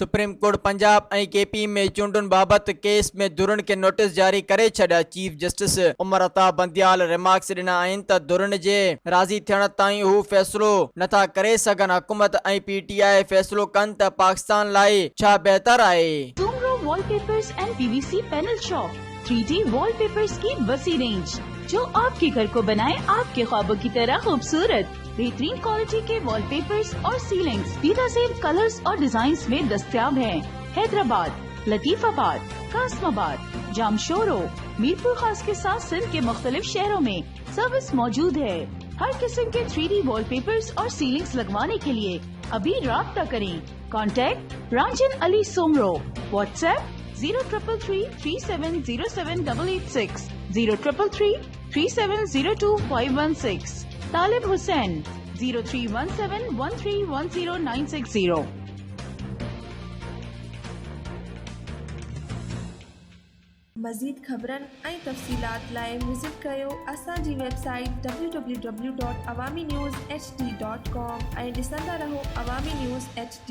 Supreme court Punjab ऐं KP में चूंडुनि बाबति केस में धुरनि खे नोटिस जारी करे छॾिया। Chief justice Umar Ata Bandial remarks ॾिना आहिनि त धुरनि जे राज़ी थियण ताईं हू फ़ैसिलो नथा करे सघनि। हुकूमत ऐं पीटीआई फ़ैसिलो कनि त पाकिस्तान लाइ छा बहितर आहे। Soomro wallpapers and PVC panel shop 3D wallpapers की वसी रेंज जो आपके घर को बनाए आपके ख्वाबों की तरह खूबसूरत। बेहतरीन क्वालिटी के वॉलपेपर्स और सीलिंग्स बेहतरीन कलर्स और डिजाइन्स में दस्तयाब हैं। हैदराबाद, लतीफाबाद, कासमाबाद, जामशोरो, मीरपुर खास के साथ सिंध के मुख्तलिफ शहरों में सर्विस मौजूद है। हर किस्म के 3D वॉलपेपर्स और सीलिंग्स लगवाने के लिए अभी राब्ता करें। कॉन्टैक्ट रंजन अली सोमरो। व्हाट्सएप 0333370786 03333702 तालिब हुसैन 0317131096 मज़ीद ख़बरनि ऐं तफ़सीलात लाइ विज़िट कयो असांजी वेबसाइट www.awamiNewsHD.com ऐं ॾिसंदा रहो अवामी न्यूज़ HD।